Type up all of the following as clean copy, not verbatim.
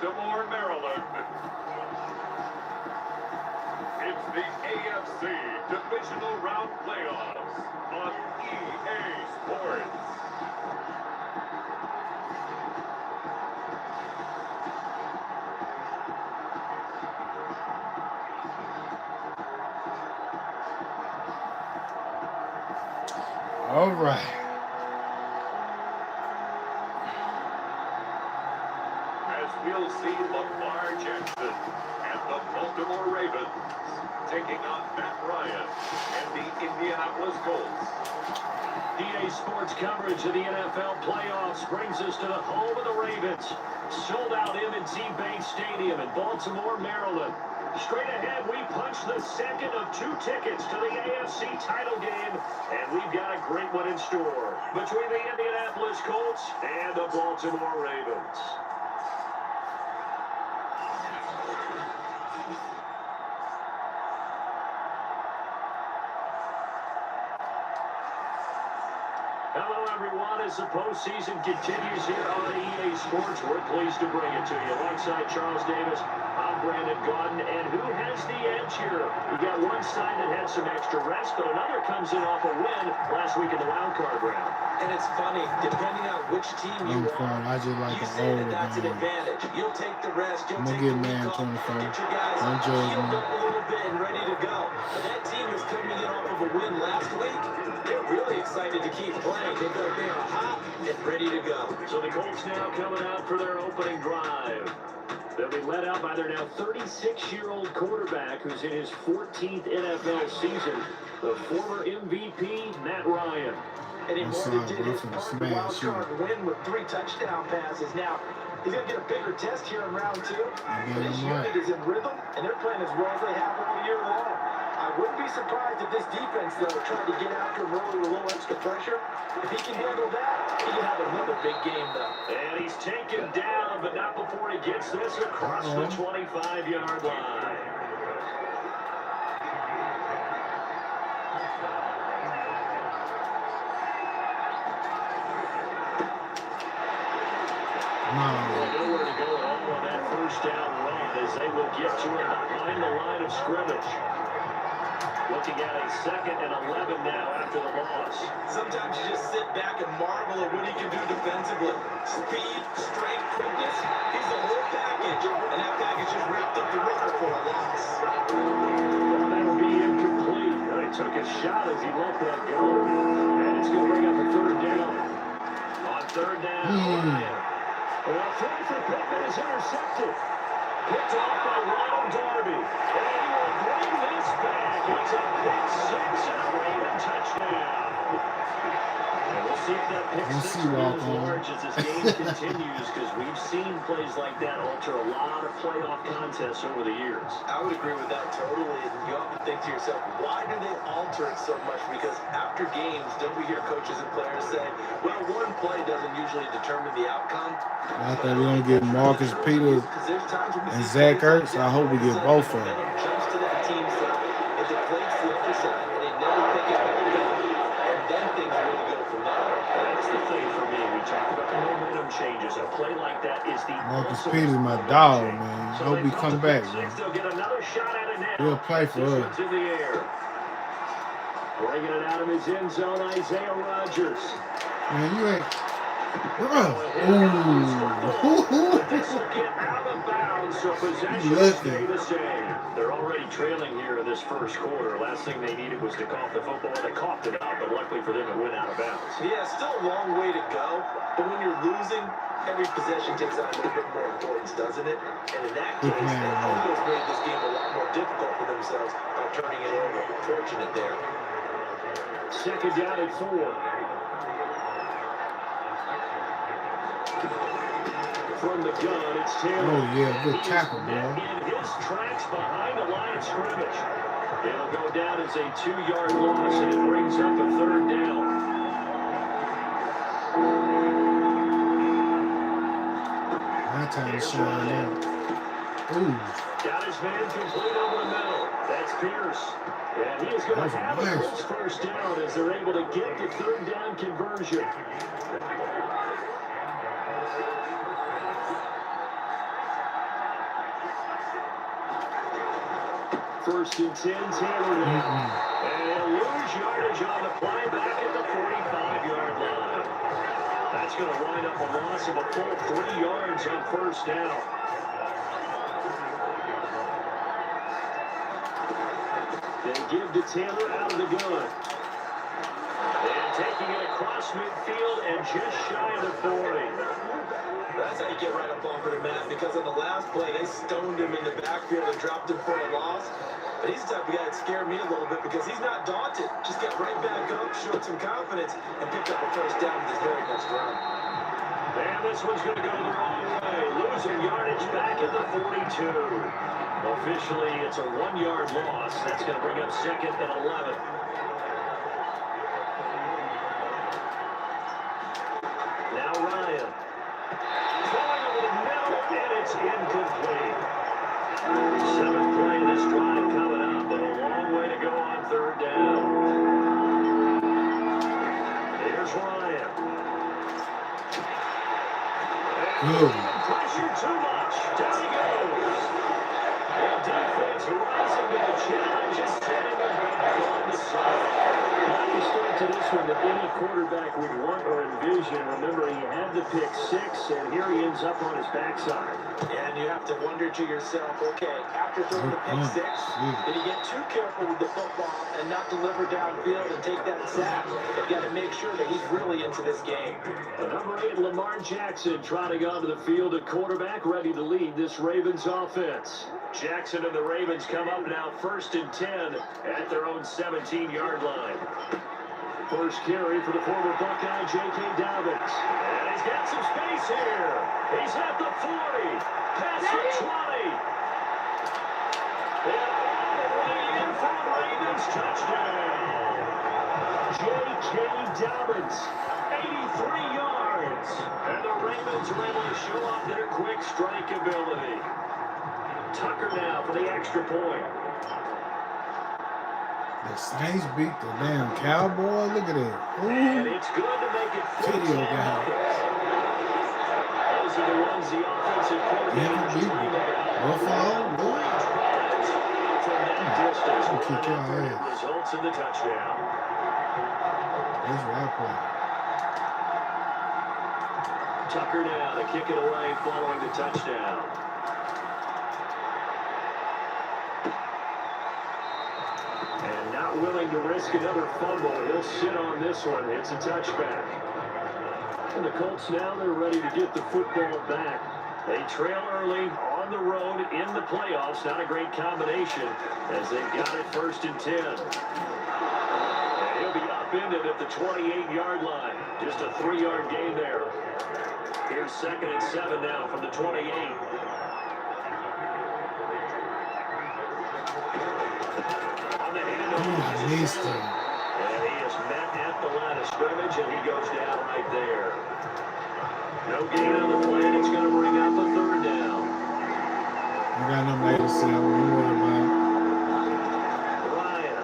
Baltimore, Maryland. It's the AFC Divisional Round Playoffs on EA Sports. All right. As we'll see Lamar Jackson and the Baltimore Ravens taking on Matt Ryan and the Indianapolis Colts. EA Sports coverage of the NFL playoffs brings us to the home of the Ravens. Sold out M&T Bank Stadium in Baltimore, Maryland. Straight ahead, we punch the second of 2 tickets to the AFC title game, and we've got a great one in store between the Indianapolis Colts and the Baltimore Ravens. Hello, everyone. As the postseason continues here on EA Sports, we're pleased to bring it to you. Alongside Charles Davis, I'm Brandon Gaudin, and who has the edge here? We got one side that had some extra rest, but another comes in off a win last week in the wild card round. And it's funny, depending on which team you are, I just like you the say older that that's an game. advantage. You'll take the rest, you'll I'm take gonna the get man week off, 24. get your guys Don't judge healed me. up a little bit and ready to go. But that team is coming in off of a win last week. They're really excited to keep playing. They feel like they are hot and ready to go. So the Colts now coming out for their opening drive. They'll be led out by their now 36-year-old quarterback who's in his 14th NFL season, the former MVP, Matt Ryan. And he wanted to his from part smash, wild card win with 3 touchdown passes. Now, he's going to get a bigger test here in round 2. This unit is in rhythm, and they're playing as well as they have all year long. I wouldn't be surprised if this defense, though, tried to get after him early with a little extra pressure. If he can handle that, he can have another big game, though. And he's taken down, but not before he gets this across the 25-yard line. Nowhere to go at all on that first down run as they will get to it behind the line of scrimmage. Looking at a 2nd and 11 now after the loss. Sometimes you just sit back and marvel at what he can do defensively. Speed, strength, quickness, he's the whole package. And that package just wrapped up the runner for a loss. Well, that'll be incomplete. He took a shot as he let that go. And it's going to bring up a 3rd down. On 3rd down, Ryan. Well, throw for Pittman is intercepted. Picked off by Ronald Darby. And he will bring this back. It's a pick 6 and a Raven touchdown. And we'll see if that pick 6 goes large as this game continues, because we've seen plays like that alter a lot of playoff contests over the years. I would agree with that totally. And you often think to yourself, why do they alter it so much? Because after games, don't we hear coaches and players say, well, one play doesn't usually determine the outcome. I thought we were going to get Marcus Peters and Zach Ertz. I hope we get both of them. Jumps to that team's side, it deflates the other side, and they never pick it back up. And then things really go from there. That's the thing for me. We talk about the momentum changes. A play like that is the Marcus Peters, my dog, man. So Hope he come back, man. They'll get another shot at it now. He'll play for us. In the air. Bringing it out of his end zone, Isaiah Rodgers. Man, you ain't. This will get out of bounds, so possession will stay the same. They're already trailing here in this first quarter. Last thing they needed was to cough the football. They coughed it out, but luckily for them, it went out of bounds. Yeah, still a long way to go, but when you're losing, every possession takes on a little bit more importance, doesn't it? And in that case, they almost made this game a lot more difficult for themselves by turning it over. Fortunate there. 2nd down and 4. From the gun, it's Taylor. Oh, yeah, good tackle, boy. In his tracks behind the line of scrimmage. It'll go down as a 2-yard loss, and it brings up a 3rd down. My time to shine out. Ooh. Got his man complete over the middle. That's Pierce. And he is going to have a Colts first down as they're able to get the 3rd down conversion. first and 10. Taylor now. And he'll lose yardage on the play back at the 45-yard line. That's going to wind up a loss of a full 3 yards on first down. They give to Taylor out of the gun. And taking it across midfield and just shy of the 40. That's how you get right up off of the mat, because on the last play, they stoned him in the backfield and dropped him for a loss. But he's the type of guy that scared me a little bit because he's not daunted. Just got right back up, showed some confidence, and picked up a first down with his very next run. And this one's going to go the wrong way. Losing yardage back at the 42. Officially, it's a 1-yard loss. That's going to bring up second and 11. Now Ryan. Throwing over the middle, and it's incomplete. 7th play of this drive coming up, but a long way to go on third down. Here's Ryan. Good. Pressure too much. Down he goes. The defense rising to the challenge and setting them back on the side. Now you start to this one that any quarterback would want or envision. Remember, he had the pick 6, and here he ends up on his backside. And you have to wonder to yourself, okay, after throwing the pick 6, did he get too careful with the football and not deliver downfield and take that sack? They've got to make sure that he's really into this game. Number 8, Lamar Jackson, trotting onto the field at quarterback, ready to lead this Ravens offense. Jackson and the Ravens come up now 1st and 10 at their own 17-yard line. First carry for the former Buckeye, J.K. Dobbins. And he's got some space here. He's at the 40. Past the 20. And all the way in for the Ravens touchdown. J.K. Dobbins, 83 yards. And the Ravens are able to show off their quick strike ability. Tucker now for the extra point. The Saints beat the damn Cowboy. Look at that. And it's good to make it 14 Video guy. Those are the ones the offensive coordinator beat dream about. Buffalo. From that distance, Kick your one ass. results in the touchdown. That's what I play. Tucker now to kick it away following the touchdown. And not willing to risk another fumble. He'll sit on this one. It's a touchback. And the Colts now, they're ready to get the football back. They trail early on the road in the playoffs. Not a great combination as they've got it 1st and 10. And he'll be upended at the 28-yard line. Just a 3-yard gain there. Here's 2nd and 7 now from the 28. On the hand of I missed him. and he is met at the line of scrimmage, and he goes down right there. No gain on the play, and it's going to bring up a 3rd down. I got nothing later to say. I don't worry about it. Ryan.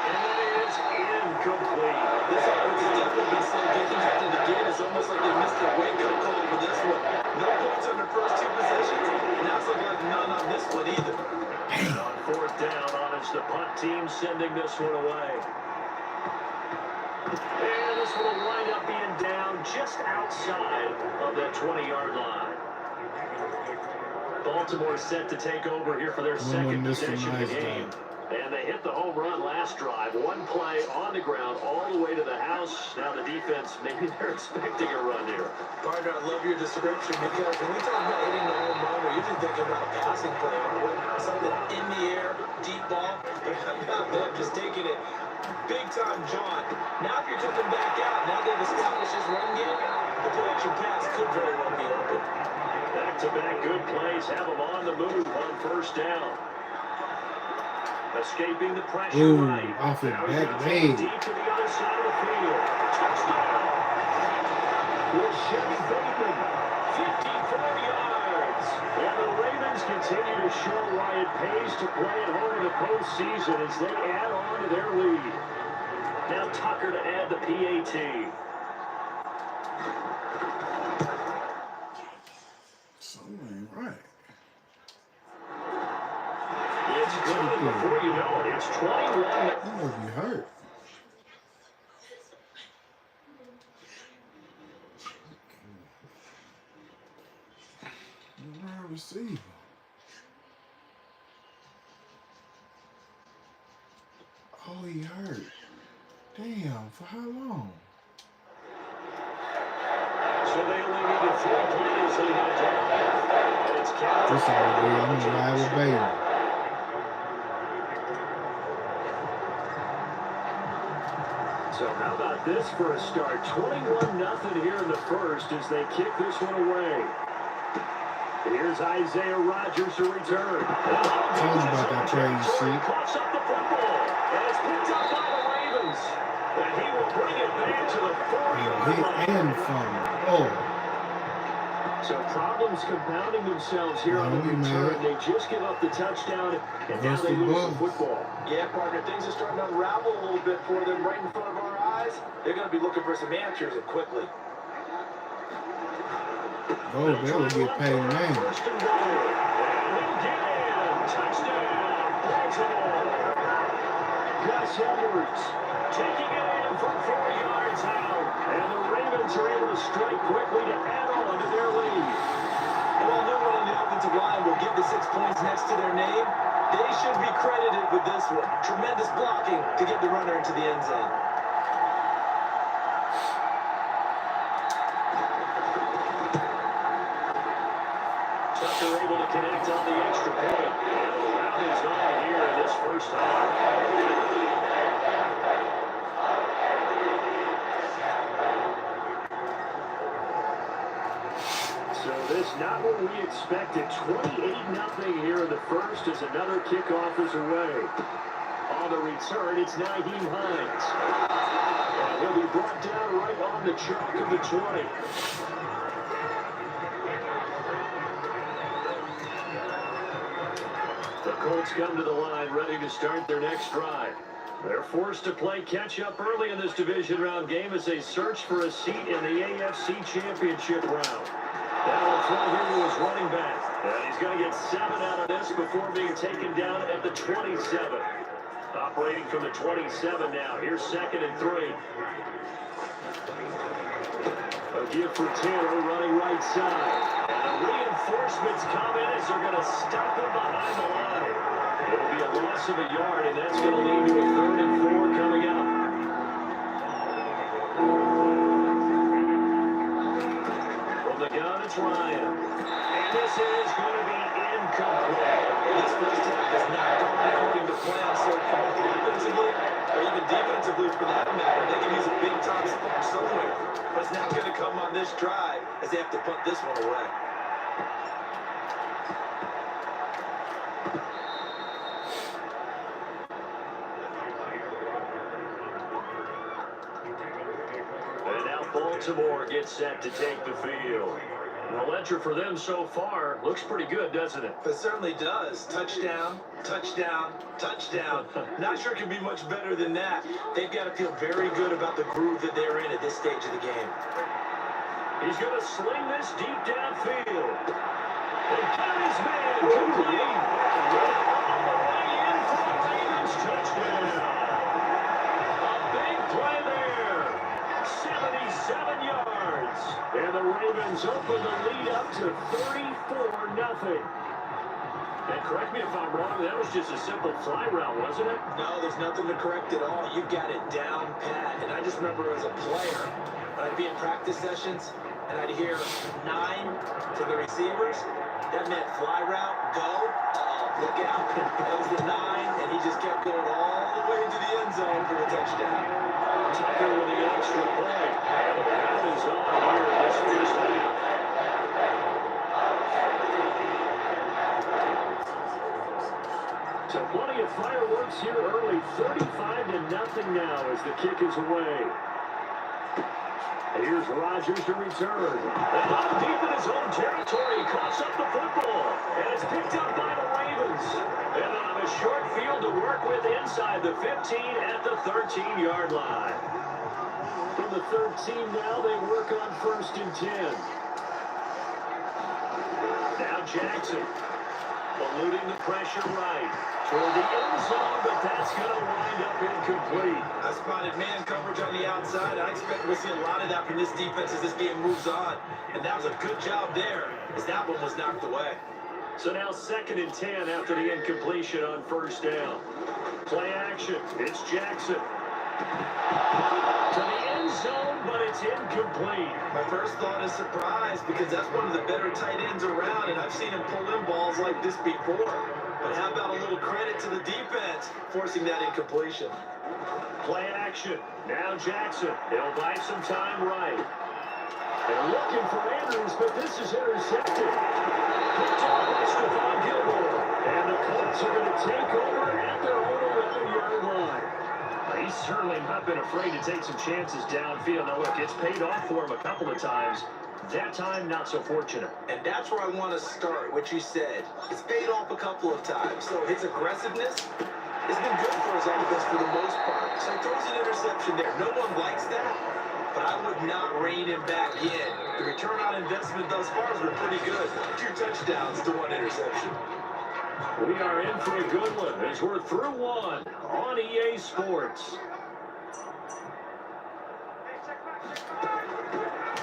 And it is incomplete. This offense has definitely been so good. He's had it again. It's almost like they missed their wake-up call for this one. No points on their first 2 possessions. Now it's looking like none on this one either. And on 4th down, it's the punt team sending this one away. And this one will wind up being down just outside of that 20-yard line. Baltimore set to take over here for their second possession of the game. And they hit the home run last drive. 1 play on the ground all the way to the house. Now the defense, maybe they're expecting a run here. Partner, I love your description because when we talk about hitting the home run, we're usually thinking about a passing play or something in the air, deep ball. But how about them just taking it big time, John? Now if you're coming back out, now they've established this run game, the play-action pass could very well be open. Back-to-back good plays have them on the move on 1st down. Escaping the pressure. Ooh, right. off his Now he's back gonna leg. take it deep to the other side of the field. Touchdown! With Chevy Bateman, 54 yards. And the Ravens continue to show why it pays to play at home in the postseason as they add on to their lead. Now Tucker to add the PAT. Something ain't right. It's good before you know it, it's 21. He must be hurt. Wide receiver. Oh, he hurt. Damn, for how long? So they only needed 3 plays leading to drive. And it's counted. This all good. I'm gonna ride with baby. So how about this for a start? 21-0 here in the first as they kick this one away. Here's Isaiah Rodgers to return. Told you about that crazy shit. Coughs up the football, and it's picked up by the Ravens. And he will bring it back to the 40-yard line. Hit and fumble. Oh. So problems compounding themselves here on the return. They just give up the touchdown, and now they lose the football. Yeah, partner, things are starting to unravel a little bit for them right in front of our eyes. They're going to be looking for some answers and quickly. Oh, they will get paid now. First and goal. And they'll get in. Touchdown, Baltimore. Gus Edwards taking it in from 4 yards out. And the Ravens are able to strike quickly to add on to their lead. And while no one on the offensive line will give the 6 points next to their name, they should be credited with this one. Tremendous blocking to get the runner into the end zone. Tucker able to connect on the extra point. And the round is on here in this first half. So this not what we expected. 28-0 here in the first as another kickoff is away. On the return, it's Nyheim Hines. And he'll be brought down right on the chalk of the 20. The Colts come to the line ready to start their next drive. They're forced to play catch-up early in this division round game as they search for a seat in the AFC Championship round. Now will throw here to his running back. And he's going to get 7 out of this before being taken down at the 27. Operating from the 27 now. Here's 2nd and 3. A gift for Taylor running right side. And the reinforcements come in as they're going to stop him behind the line. It'll be a loss of a yard, and that's going to lead to a 3rd and 4 coming up. From the gun, it's Ryan. And this is going to be incomplete. This first half has not gone according to plan so far, offensively or even defensively for that matter. They can use a big-time spark somewhere. But it's not going to come on this drive as they have to punt this one away. And now Baltimore gets set to take the field. The ledger for them so far looks pretty good, doesn't it? It certainly does. Touchdown, touchdown, touchdown. Not sure it can be much better than that. They've got to feel very good about the groove that they're in at this stage of the game. He's going to sling this deep downfield. And got his man complete. All the way in for the Ravens touchdown. A big play there. 77 yards. And the Ravens open the lead up to 34-0. And correct me if I'm wrong, that was just a simple fly route, wasn't it? No, there's nothing to correct at all. You got it down pat. And I just remember as a player, when I'd be in practice sessions, and I'd hear 9 for the receivers. That meant fly route, go, look out. That was the 9, and he just kept going all the way into the end zone for the touchdown. Tucker with the extra point. And the round is on here in this first half. So plenty of fireworks here early. 35-0 now as the kick is away. Here's Rodgers to return. And up deep in his own territory, he coughs up the football. And it's picked up by the Ravens. And on a short field to work with inside the 15 at the 13-yard line. From the 13 now, they work on 1st and 10. Now Jackson. Eluding the pressure right. Toward the end zone, but that's going to wind up incomplete. I spotted man coverage on the outside. I expect we'll see a lot of that from this defense as this game moves on. And that was a good job there as that one was knocked away. So now 2nd and 10 after the incompletion on 1st down. Play action. It's Jackson. To the end zone, but it's incomplete. My first thought is surprise because that's one of the better tight ends around, and I've seen him pull in balls like this before. But how about a little credit to the defense forcing that incompletion? Play action. Now Jackson. He'll buy some time right. They're looking for Andrews, but this is intercepted. Picked off by Stephon Gilmore. And the Colts are going to take over at their own 11-yard line. He's certainly not been afraid to take some chances downfield. Now, look, it's paid off for him a couple of times. That time, not so fortunate. And that's where I want to start, what you said. It's paid off a couple of times. So his aggressiveness has been good for his offense for the most part. So he throws an interception there. No one likes that, but I would not rein him back in. The return on investment thus far has been pretty good. 2 touchdowns to 1 interception. We are in for a good one as we're through one on EA Sports.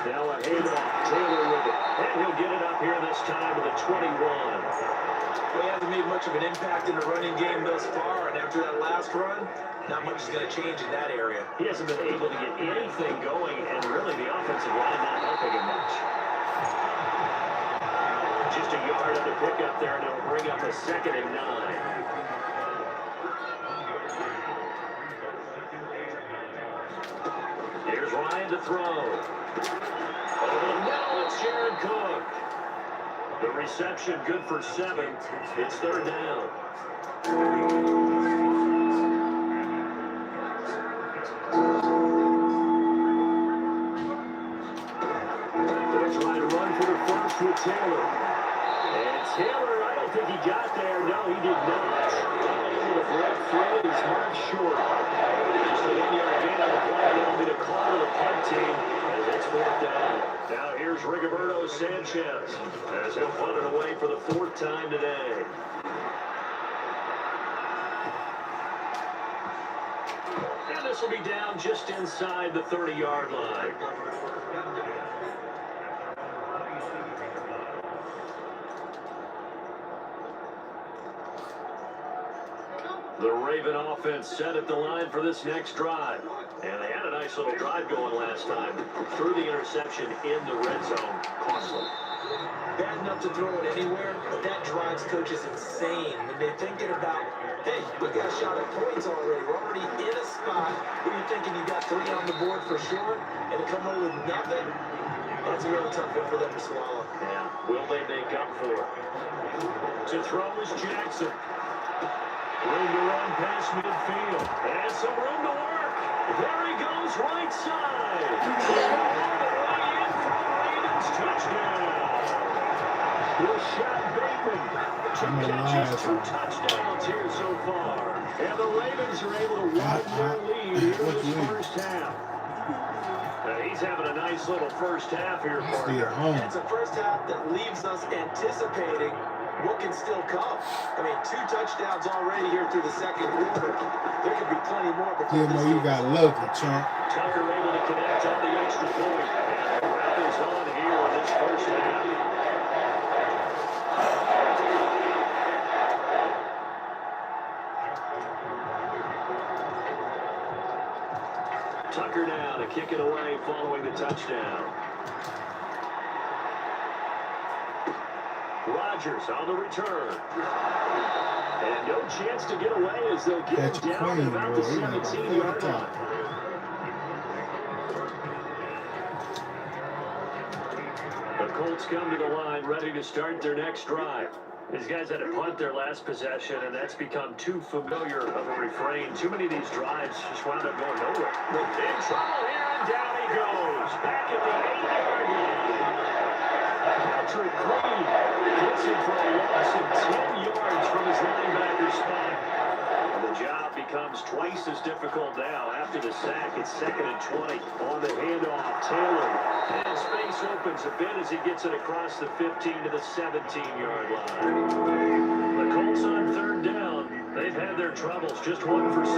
Now a handoff, Taylor with it. And he'll get it up here this time to the 21. Well, he hasn't made much of an impact in the running game thus far, and after that last run, not much is going to change in that area. He hasn't been able to get anything going, and really the offensive line not helping him much. Just a yard on the pickup there, and it'll bring up a 2nd and 9. Here's Ryan to throw. Over the middle, it's Jared Cook. The reception good for 7. It's 3rd down. They're trying to run for the first with Taylor. And Taylor, I don't think he got there. No, he did not. Able to break free. He's marked short. Just a 1-yard gain on the play. That'll be the call to the punt team as it's 4th down. Now here's Rigoberto Sanchez as he'll punt it away for the 4th time today. And this will be down just inside the 30-yard line. The Raven offense set at the line for this next drive. And they had a nice little drive going last time. Threw the interception in the red zone. Costly. Bad enough to throw it anywhere, but that drives coaches insane when they're thinking about, hey, we got a shot at points already. We're already in a spot where you're thinking you got 3 on the board for sure, and to come away with nothing, that's a really tough one for them to swallow. Yeah, will they make up for it? To throw is Jackson. Room to run past midfield. And some room to work. There he goes, right side. All the way in for the Ravens touchdown. Rashad Bateman. 2 catches, 2 touchdowns here so far. And the Ravens are able to widen their lead here in this first half. He's having a nice little first half here, partner. It's a first half that leaves us anticipating what can still come. I mean, 2 touchdowns already here through the 2nd quarter. There could be plenty more before this. You got lucky, champ. Tucker able to connect on the extra point. And the ref is on here in this first half. Tucker now to kick it away following the touchdown. Rodgers on the return. And no chance to get away as they'll get him down at about the 17-yard line. The Colts come to the line ready to start their next drive. These guys had to punt their last possession, and that's become too familiar of a refrain. Too many of these drives just wound up going nowhere. In trouble here, and down he goes. Back at the 8-yard line. Patrick Green gets him for a loss of 10 yards from his linebacker spot. The job becomes twice as difficult now. After the sack, it's 2nd and 20 on the handoff. Taylor, and space opens a bit as he gets it across the 15 to the 17-yard line. The Colts on 3rd down. They've had their troubles, just 1 for 6.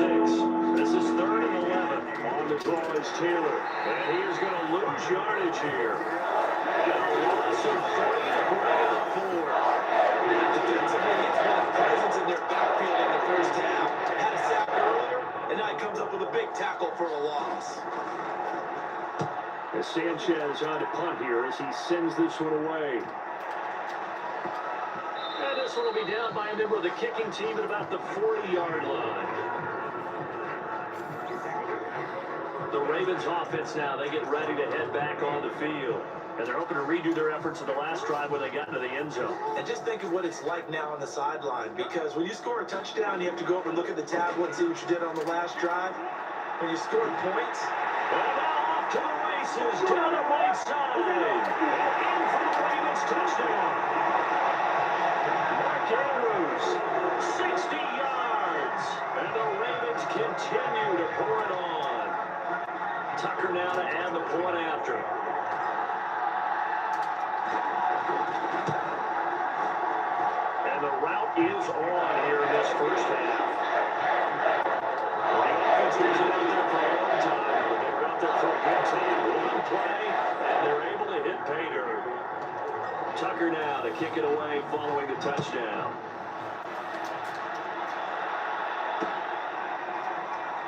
This is 3rd and 11. On the draw is Taylor, and he is going to lose yardage here. And a loss of 3 to bring it up 4. Defensively, he's been a presence in their backfield in the first half. Had a sack earlier, and now he comes up with a big tackle for a loss. As Sanchez on to punt here as he sends this one away. And this one will be down by a member of the kicking team at about the 40-yard line. The Ravens offense now, they get ready to head back on the field. And they're hoping to redo their efforts in the last drive when they got into the end zone. And just think of what it's like now on the sideline, because when you score a touchdown, you have to go over and look at the tablet and see what you did on the last drive. When you scored points. And now off to the races, down the right side. And in for the Ravens touchdown. Mark Andrews, 60 yards. And the Ravens continue to pour it on. Tucker now to add the point after. The route is on here in this first half. The offense wasn't out there for a long time, but they were out there for a good time. One play, and they're able to hit pay dirt. Tucker now to kick it away following the touchdown.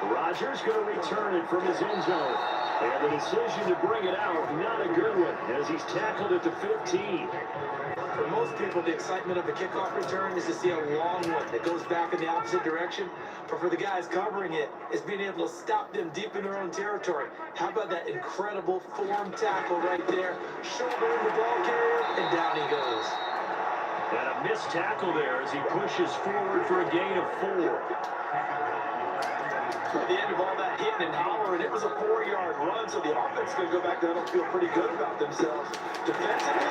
Rodgers going to return it from his end zone. And the decision to bring it out, not a good one, as he's tackled at the 15. For most people, the excitement of the kickoff return is to see a long one that goes back in the opposite direction. But for the guys covering it, it's being able to stop them deep in their own territory. How about that incredible form tackle right there? Shouldering the ball carrier, and down he goes. And a missed tackle there as he pushes forward for a gain of 4. At the end of all that hitting and hollering, it was a 4-yard run, so the offense is going to go back there and feel pretty good about themselves. Defensively,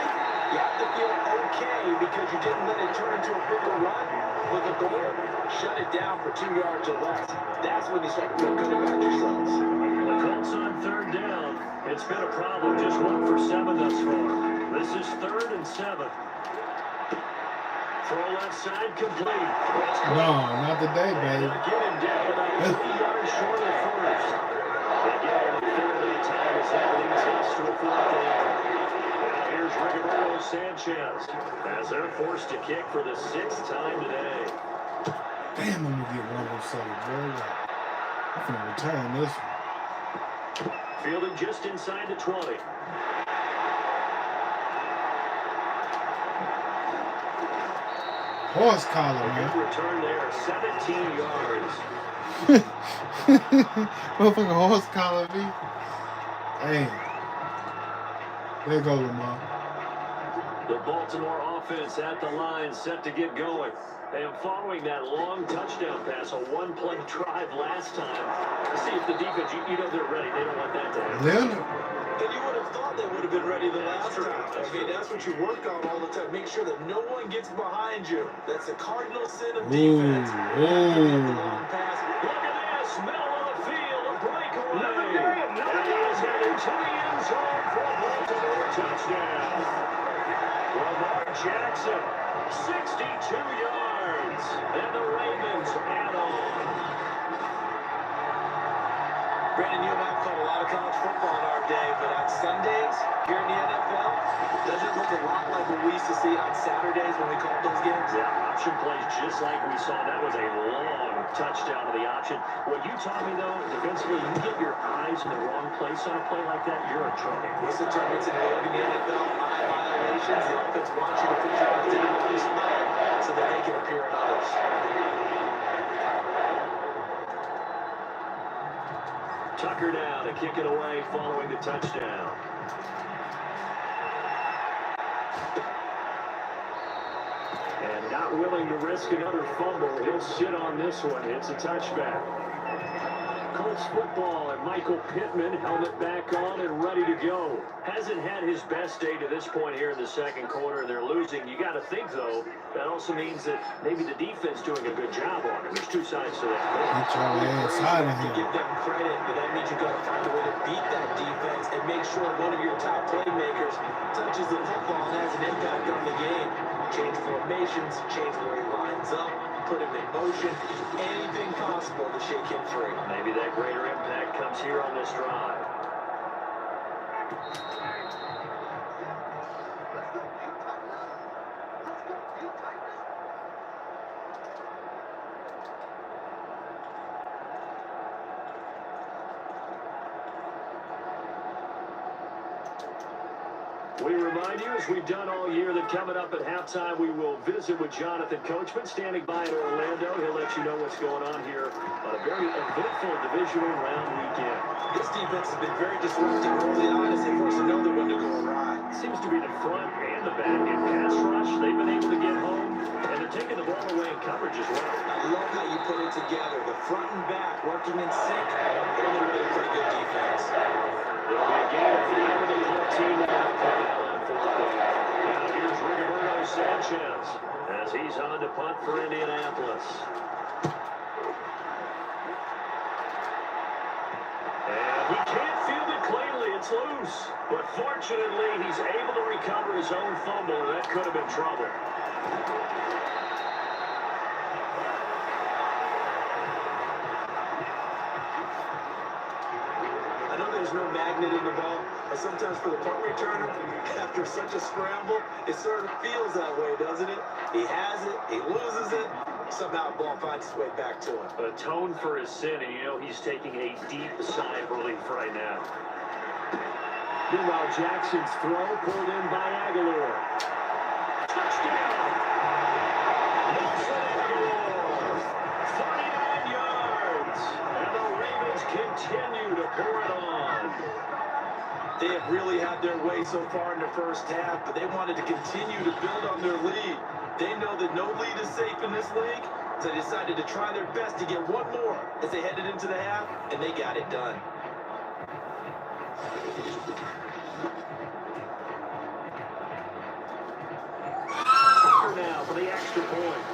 you have to feel okay because you didn't let it turn into a bigger run with a goal. Shut it down for 2 yards or less. That's when you start to feel good about yourselves. The Colts on 3rd down. It's been a problem, just 1 for 7 thus far. This is 3rd and 7. Throw left side complete. No, not today, baby. Get him down about 3 yards short of first. They get on the 3rd time as that leads us to a 4th down. Now here's Rigoberto Sanchez as they're forced to kick for the 6th time today. Damn, I'm gonna get 107, boy. I'm gonna return this one. Fielded just inside the 20. Horse collar, man. Good return there, 17 yards. Motherfucking horse collar me. Hey. There go Lamar. The Baltimore offense at the line, set to get going. And following that long touchdown pass, a 1-play drive last time, to see if the defense, you know they're ready. They don't want that to happen. Leonard. And you would have thought they would have been ready the last time. I mean, that's what you work on all the time. Make sure that no one gets behind you. That's the cardinal sin of defense. Long pass. Look at this, middle of the field, a breakaway. And he's headed to the end zone for a Baltimore touchdown. Lamar Jackson, 62 yards, and the Ravens add on. Brandon, you and I have called a lot of college football in our day, but on Sundays here in the NFL, does it look a lot like what we used to see on Saturdays when we called those games? Yeah, option plays just like we saw. That was a long touchdown to the option. What you taught me, though, defensively, you get your eyes in the wrong place on a play like that, you're in trouble. What's the terms in the NFL? Eye violations. The offense wants you to put your eyes down on your spot so that they can appear in others. Tucker now to kick it away following the touchdown. And not willing to risk another fumble. He'll sit on this one. It's a touchback. Colts Colts football, and Michael Pittman, helmet back on and ready to go. Hasn't had his best day to this point here in the second quarter. They're losing. You got to think, though, that also means that maybe the defense doing a good job on it. There's two sides to that. Get your ass out of To here. give them credit, but that means you got to find a way to beat that defense and make sure one of your top playmakers touches the football and has an impact on the game. Change formations, change where he lines up, put him in motion, anything possible to shake him free. Maybe that greater impact comes here on this drive. We remind you, as we've done all year, that coming up at halftime, we will visit with Jonathan Coachman, standing by in Orlando. He'll let you know what's going on here on a very eventful divisional round weekend. This defense has been very disruptive early on as they force another one to go awry. Seems to be the front and the back in pass rush. They've been able to get home, and they're taking the ball away in coverage as well. I love how you put it together. The front and back working in sync. Really, really pretty good defense. It'll be a game of 5 of the 14 now. Now here's Rigoberto Sanchez as he's on to punt for Indianapolis. And he can't field it cleanly. It's loose. But fortunately, he's able to recover his own fumble. That could have been trouble. I know there's no magnet in the ball, but sometimes for the punt returner, after such a scramble, it sort of feels that way, doesn't it? He has it, he loses it, somehow the ball finds its way back to him. Atone for his sin, and you know he's taking a deep sigh of relief right now. Meanwhile, Jackson's throw pulled in by Aguilar. Touchdown! Nelson Aguilar! 49 yards! And the Ravens continue to pour it on. They have really had their way so far in the first half, but they wanted to continue to build on their lead. They know that no lead is safe in this league, so they decided to try their best to get one more as they headed into the half, and they got it done. Tucker now for the extra point.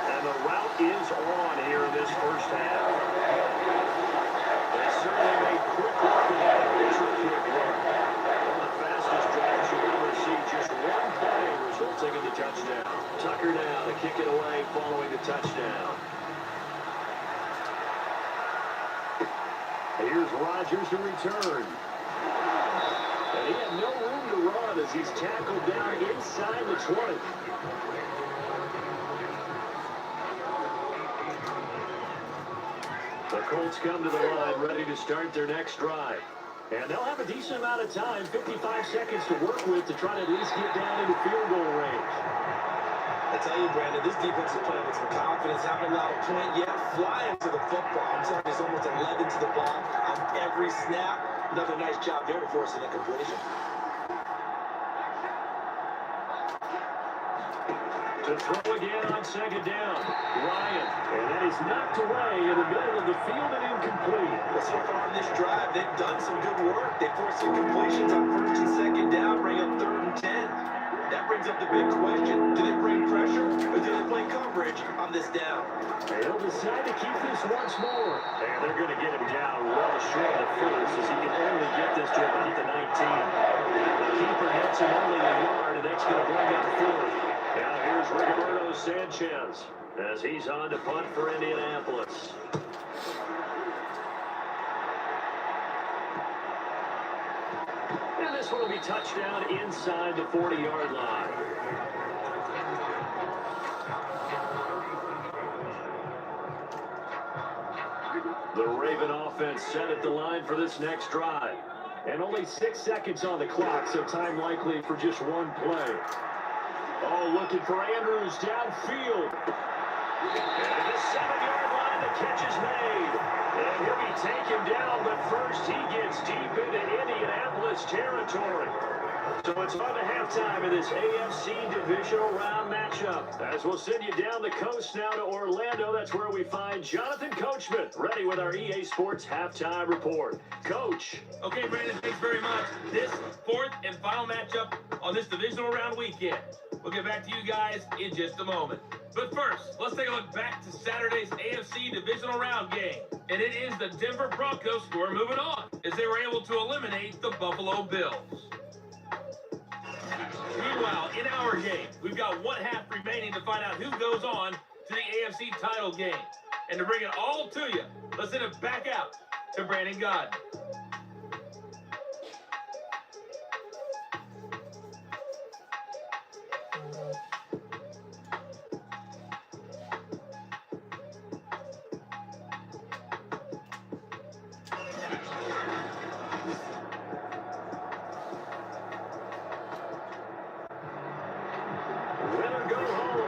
And the route is on here in this first half. They certainly made quick work of that. Ultra quick work. One of the fastest drives you'll ever see. Just one play resulting in the touchdown. Tucker now to kick it away following the touchdown. Here's Rodgers to return. And he had no room to run as he's tackled down inside the 20. The Colts come to the line ready to start their next drive. And they'll have a decent amount of time, 55 seconds to work with to try to at least get down into field goal range. I tell you, Brandon, this defense is playing with some confidence, haven't allowed a point yet, flying to the football. I'm telling you, it's almost 11 to the ball on every snap. Another nice job there to force an incompletion. To throw again on second down. Ryan. And that is knocked away in the middle of the field and incomplete. Well, so far on this drive, they've done some good work. They forced some completions on first and second down, bring up 3rd and 10. That brings up the big question. Do they bring pressure or do they play coverage on this down? They'll decide to keep this once more. And they're going to get him down well short of the first as he can only get this to about the 19. The keeper hits him only a yard, and that's going to bring up 4th. Now here's Rigoberto Sanchez as he's on to punt for Indianapolis. And this one will be touchdown inside the 40-yard line. The Raven offense set at the line for this next drive. And only 6 seconds on the clock, so time likely for just one play. Oh, looking for Andrews downfield. And at the 7-yard line, the catch is made. And he'll be taken down, but first he gets deep into Indianapolis territory. So it's on to halftime in this AFC divisional round matchup. As we'll send you down the coast now to Orlando, that's where we find Jonathan Coachman, ready with our EA Sports halftime report. Coach. Okay, Brandon, thanks very much. This fourth and final matchup on this divisional round weekend. We'll get back to you guys in just a moment. But first, let's take a look back to Saturday's AFC divisional round game. And it is the Denver Broncos who are moving on as they were able to eliminate the Buffalo Bills. Meanwhile, in our game, we've got one half remaining to find out who goes on to the AFC title game. And to bring it all to you, let's send it back out to Brandon Godden.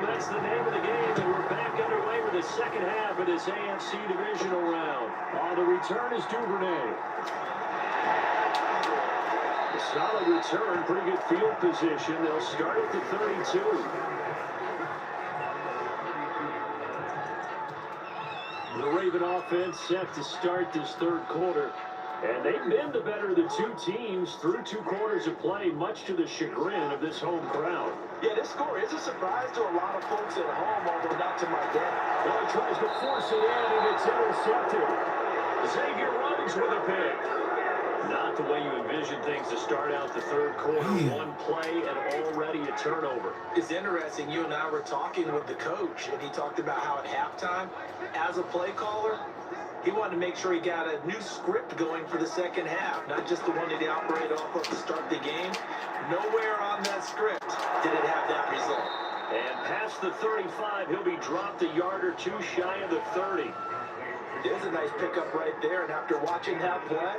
That's the name of the game, and we're back underway with the second half of this AFC divisional round. On the return is Duvernay. A solid return, pretty good field position. They'll start at the 32. The Raven offense set to start this third quarter. And they've been the better of the two teams through 2 quarters of play, much to the chagrin of this home crowd. Yeah, this score is a surprise to a lot of folks at home, although not to my dad. Well, he tries to force it in, and it's intercepted. Xavier Rhodes with a pick. Not the way you envision things to start out the third quarter. One play and already a turnover. It's interesting. You and I were talking with the coach, and he talked about how at halftime, as a play caller, he wanted to make sure he got a new script going for the second half, not just the one that he operated off of to start the game. Nowhere on that script did it have that result. And past the 35, he'll be dropped a yard or two shy of the 30. There's a nice pickup right there, and after watching that play,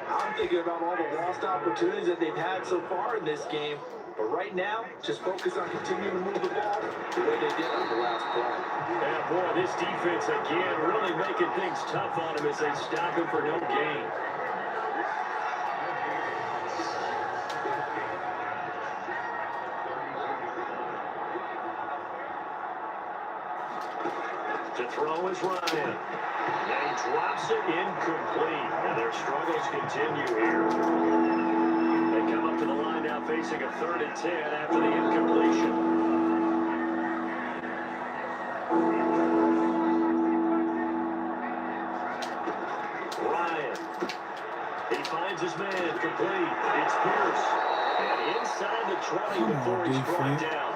I'm thinking about all the lost opportunities that they've had so far in this game. But right now, just focus on continuing to move the ball the way they did on the last play. Yeah, boy, this defense again really making things tough on him as they stop him for no gain. To throw is Ryan. And he drops it incomplete. And their struggles continue here. They come up to the line now facing a 3rd and 10 after the incompletion. Ryan. He finds his man complete. It's Pierce. And inside the 20 before he's brought down.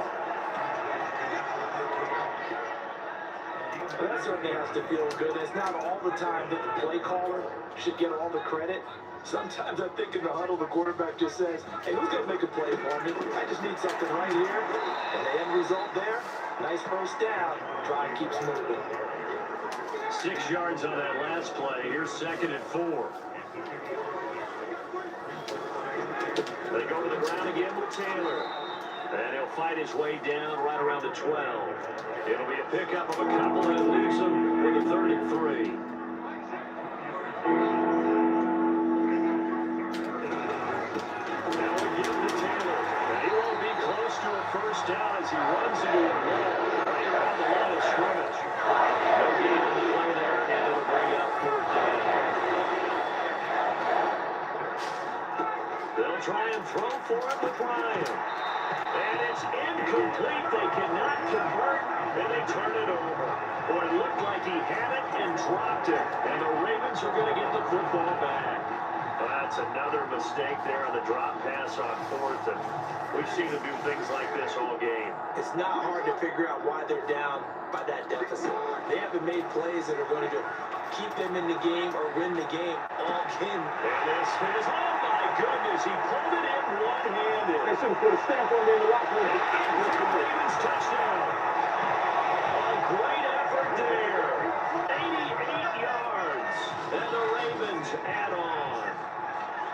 That certainly has to feel good. It's not all the time that the play caller should get all the credit. Sometimes I think in the huddle, the quarterback just says, hey, who's going to make a play for me? I just need something right here. And the end result there, nice first down. Drive keeps moving. 6 yards on that last play. Here's 2nd and 4. They go to the ground again with Taylor. And he'll fight his way down right around the 12. It'll be a pickup of a couple and leaves him with a 3rd and 3. Now we give it to Taylor. And he won't be close to a first down as he runs into a wall right around the line of scrimmage. No gain on the play there, and it'll bring up 4th down. They'll try and throw for it with Ryan. And it's incomplete. They cannot convert, and they turn it over. Boy, it looked like he had it and dropped it. And the Ravens are going to get the football back. Well, that's another mistake there on the drop pass on 4th. And we've seen them do things like this all game. It's not hard to figure out why they're down by that deficit. They haven't made plays that are going to keep them in the game or win the game all game. And this is, oh my goodness, he pulled it in one-handed. They should have put a stamp on there in the locker room. Ravens touchdown. A great effort there. 88 yards. And the Ravens add on.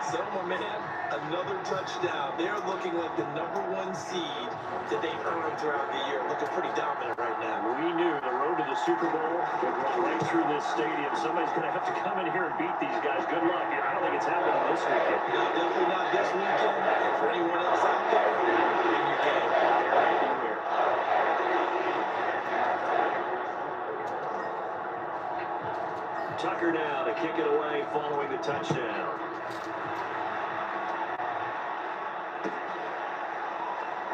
So, my man, another touchdown. They're looking like the #1 seed that they've earned throughout the year. Looking pretty dominant right now. We knew the road to the Super Bowl would run right through this stadium. Somebody's going to have to come in here and beat these guys. Good luck. I don't think it's happening this weekend. No, definitely not this weekend. And for anyone Tucker now to kick it away following the touchdown.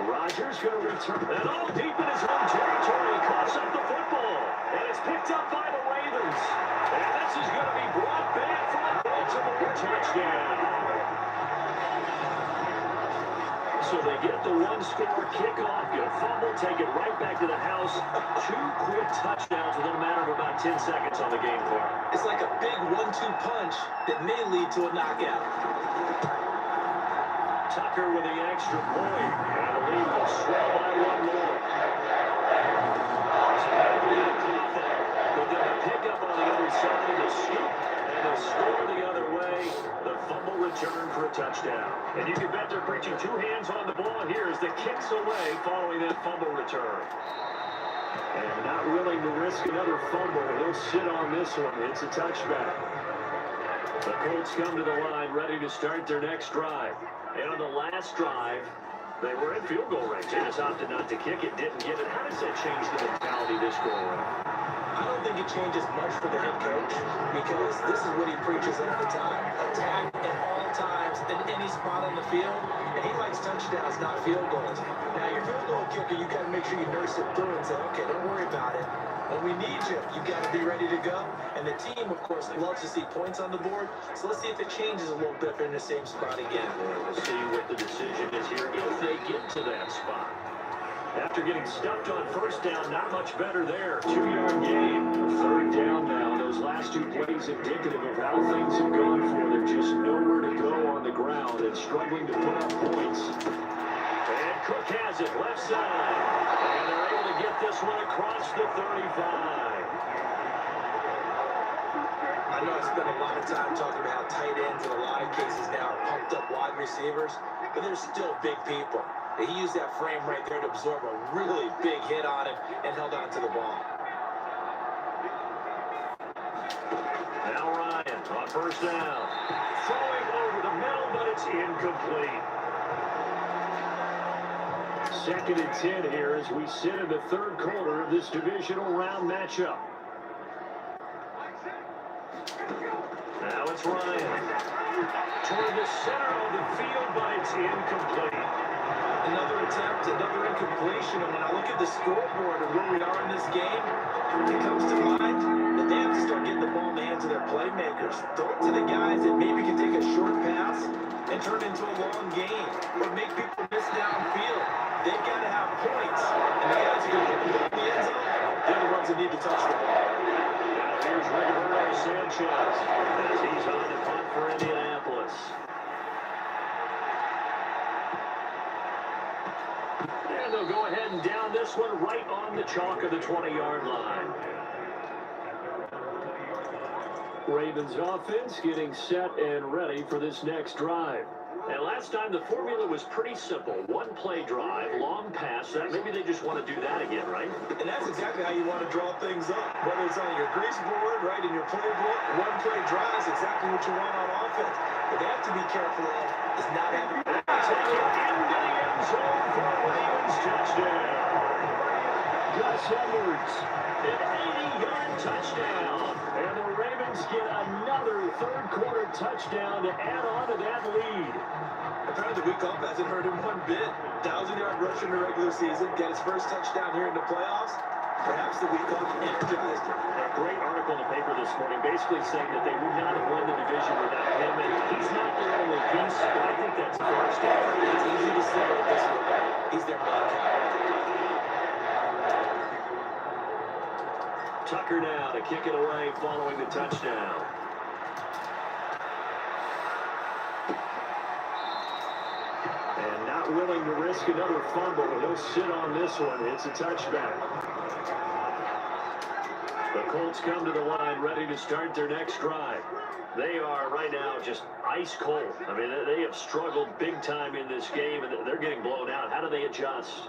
Rodgers going to return. And all deep in his own territory, coughs up the football. And it's picked up by the Ravens. And this is going to be brought back for a Baltimore touchdown. So they get the one-score kickoff, get a fumble, take it right back to the house. 2 quick touchdowns within a matter of about 10 seconds on the game clock. It's like a big 1-2 punch that may lead to a knockout. Tucker with the extra point, and the lead will swell by 1 more. But then a pickup on the other side, the scoop, and a score the other way. The fumble return for a touchdown. And you can bet they're preaching 2 hands on the ball here as the kick's away following that fumble return. And not willing to risk another fumble. He'll sit on this one. It's a touchback. The Colts come to the line ready to start their next drive. And on the last drive, they were in field goal range. They just opted not to kick it, didn't get it. How does that change the mentality this go around? I don't think it changes much for the head coach because this is what he preaches all the time. Attack at all times in any spot on the field. And he likes touchdowns, not field goals. Now, your field goal kicker, you got to make sure you nurse it through and say, okay, don't worry about it. When we need you, you got to be ready to go. And the team, of course, loves to see points on the board. So let's see if it changes a little bit if they're in the same spot again. We'll see what the decision is here if they get to that spot. After getting stuffed on first down, not much better there. 2-yard gain. 3rd down now. Those last 2 plays indicative of how things have gone for them. Just nowhere to go on the ground and struggling to put up points. And Cook has it left side. And they're able to get this one across the 35. I know I spent a lot of time talking about how tight ends in a lot of cases now are pumped up wide receivers, but they're still big people. He used that frame right there to absorb a really big hit on him and held on to the ball. Now Ryan on first down. Throwing over the middle, but it's incomplete. 2nd and 10 here as we sit in the 3rd quarter of this divisional round matchup. Now it's Ryan. Toward the center of the field, but it's incomplete. Another attempt, another incompletion, and when I look at the scoreboard and where we are in this game, it comes to mind that they have to start getting the ball in the hands of their playmakers. Throw it to the guys that maybe can take a short pass and turn it into a long game, or make people miss downfield. They've got to have points, and the guys who can get the ball in the end zone, they're the ones that need to touch the ball. Now here's Rigoberto Sanchez as he's on the punt for Indianapolis. And they'll go ahead and down this one right on the chalk of the 20-yard line. Ravens offense getting set and ready for this next drive. And last time the formula was pretty simple. 1-play drive, long pass. That maybe they just want to do that again, right? And that's exactly how you want to draw things up. Whether it's on your grease board, right, in your playbook, 1-play drive is exactly what you want on offense. But they have to be careful of is not having Take it into the end zone for a Ravens touchdown. Gus Edwards, an 80-yard touchdown. And the Ravens get another 3rd quarter touchdown to add on to that lead. Apparently the week off hasn't hurt him one bit. 1,000-yard rush in the regular season, get his first touchdown here in the playoffs. Perhaps the week off energized him. A great article in the paper this morning basically saying that they would not have won the division without him. And he's not their only piece, but I think that's a fair statement. It's easy to say it this way. He's their main guy. Tucker now to kick it away following the touchdown. And not willing to risk another fumble. He'll sit on this one. It's a touchback. The Colts come to the line ready to start their next drive. They are right now just ice cold. I mean, they have struggled big time in this game, and they're getting blown out. How do they adjust?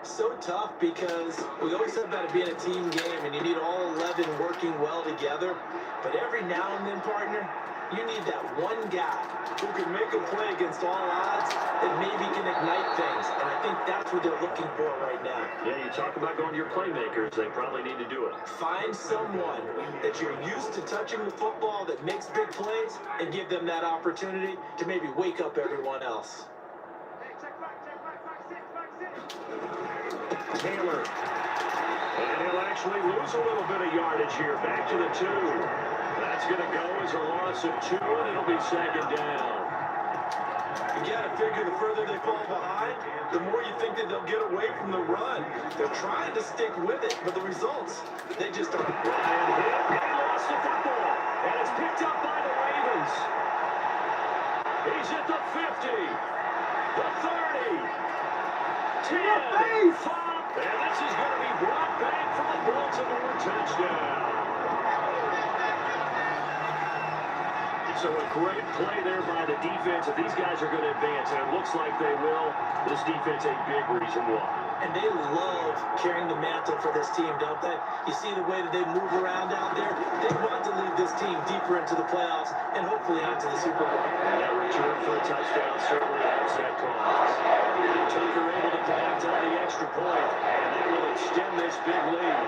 So tough because we always said about it being a team game and you need all 11 working well together. But every now and then, partner, You need that one guy who can make a play against all odds that maybe can ignite things. And I think that's what they're looking for right now. Yeah, you talk about going to your playmakers. They probably need to do it. Find someone that you're used to touching the football that makes big plays and give them that opportunity to maybe wake up everyone else. Taylor. And he'll actually lose a little bit of yardage here. Back to the 2. That's going to go as a loss of 2, and it'll be second down. You got to figure the further they fall behind, the more you think that they'll get away from the run. They're trying to stick with it, but the results, they just aren't. Ryan hit, and he lost the football. And it's picked up by the Ravens. He's at the 50, the 30, 10, 5, and this is going to be brought back for the Baltimore touchdown. So a great play there by the defense. If these guys are going to advance, and it looks like they will, this defense a big reason why. And they love carrying the mantle for this team, don't they? You see the way that they move around out there? They want to lead this team deeper into the playoffs and hopefully onto the Super Bowl. And that return for a touchdown certainly helps that cause. Tucker able to connect on the extra point, and they will extend this big lead.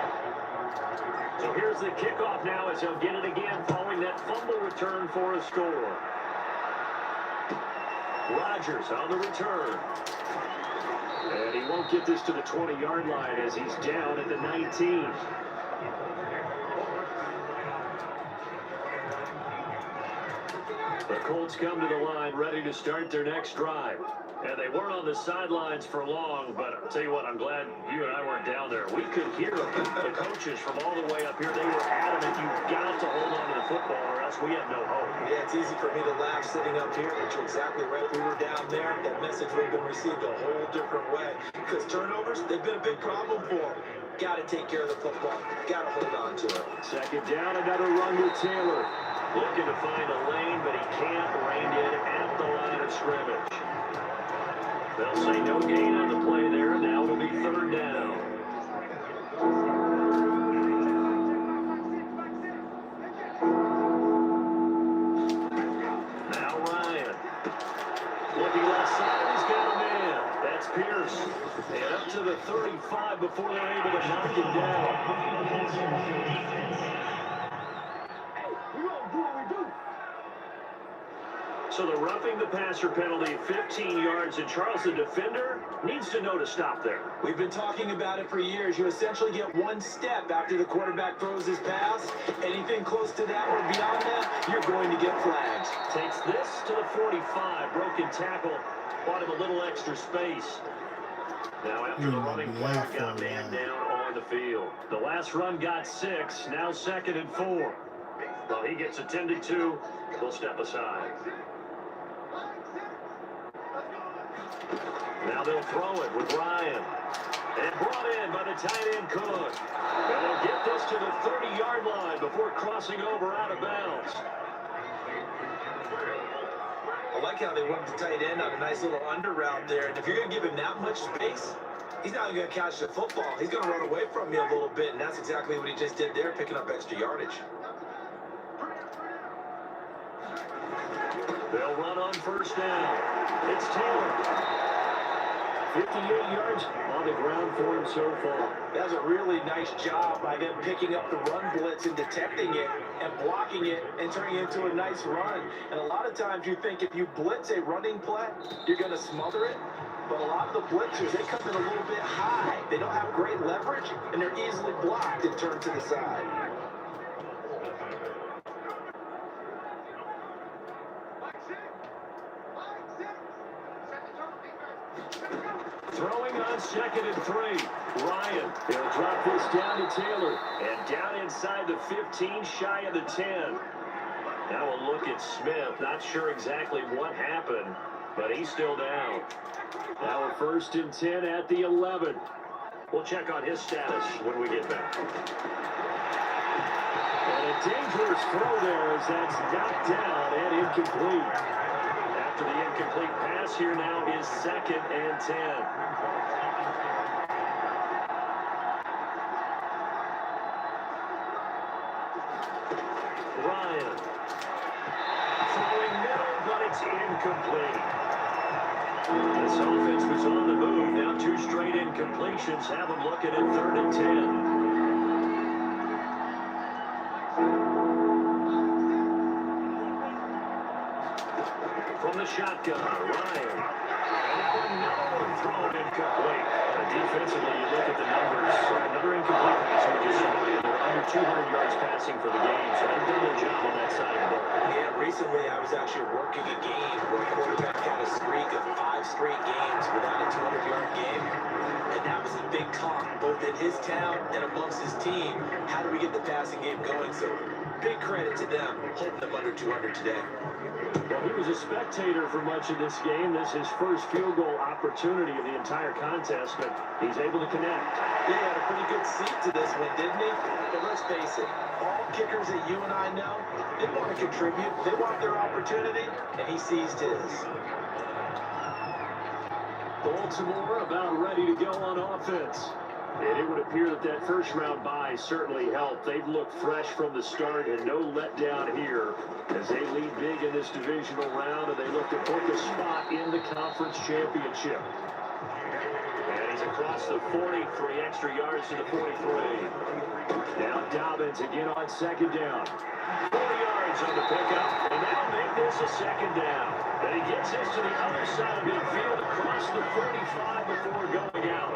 So here's the kickoff now as he'll get it again following that fumble return for a score. Rodgers on the return. And he won't get this to the 20-yard line as he's down at the 19. The Colts come to the line ready to start their next drive. And they weren't on the sidelines for long, but I'll tell you what, I'm glad you and I weren't down there. We could hear the coaches from all the way up here. They were adamant, you've got to hold on to the football or else we have no hope. Yeah, it's easy for me to laugh sitting up here, but you're exactly right. We were down there. That message would have been received a whole different way. Because turnovers, they've been a big problem for them. Got to take care of the football. Got to hold on to it. Second down, another run with Taylor. Looking to find a lane, but he can't. Reined in at the line of scrimmage. They'll say no gain on the play there. Now it'll be third down. Now Ryan. Looking left side, he's got a man. That's Pierce. And up to the 35 before they're able to knock him down. So the roughing the passer penalty, 15 yards, and Charles, the defender, needs to know to stop there. We've been talking about it for years. You essentially get one step after the quarterback throws his pass. Anything close to that or beyond that, you're going to get flagged. Takes this to the 45. Broken tackle. Bought him a little extra space. Now after the running play, got a man down on the field. The last run got 6. Now 2nd and 4. Well, he gets attended to. He'll step aside. Now they'll throw it with Ryan. And brought in by the tight end Cook. And they'll get this to the 30-yard line before crossing over out of bounds. I like how they went the tight end on a nice little under route there. And if you're going to give him that much space, he's not going to catch the football. He's going to run away from you a little bit. And that's exactly what he just did there, picking up extra yardage. They'll run on first down. It's Taylor. 58 yards on the ground for him so far. That was a really nice job by them picking up the run blitz and detecting it and blocking it and turning it into a nice run. And a lot of times you think if you blitz a running play, you're going to smother it. But a lot of the blitzers, they come in a little bit high. They don't have great leverage, and they're easily blocked and turned to the side. Throwing on 2nd and 3. Ryan, he'll drop this down to Taylor. And down inside the 15, shy of the 10. Now a look at Smith. Not sure exactly what happened, but he's still down. Now a 1st and 10 at the 11. We'll check on his status when we get back. And a dangerous throw there as that's knocked down and incomplete. After the incomplete pass, here now is 2nd and 10. Ryan. incomplete. This offense was on the move. Now 2 straight incompletions have them looking at 3rd and 10. From the shotgun, Ryan. And now another one thrown incomplete. Defensively, you look at the numbers. Another incomplete pass we just saw. They're under 200 yards passing for the game, so they've done their job on that side of the ball. Yeah, recently I was actually working a game where a quarterback had a streak of 5 straight games without a 200-yard game. And that was a big talk, both in his town and amongst his team. How do we get the passing game going? So big credit to them, holding them under 200 today. Well, he was a spectator for much of this game. This is his first field goal opportunity of the entire contest, but he's able to connect. He had a pretty good seat to this one, didn't he? But let's face it, all kickers that you and I know, they want to contribute. They want their opportunity, and he seized his. Baltimore about ready to go on offense. And it would appear that that first-round bye certainly helped. They've looked fresh from the start and no letdown here as they lead big in this divisional round, and they look to book a spot in the conference championship. And he's across the 40, 3 extra yards to the 43. Now Dobbins again on 2nd down. 40 yards on the pickup, and that'll make this a 2nd down. And he gets this to the other side of midfield across the 45 before going out.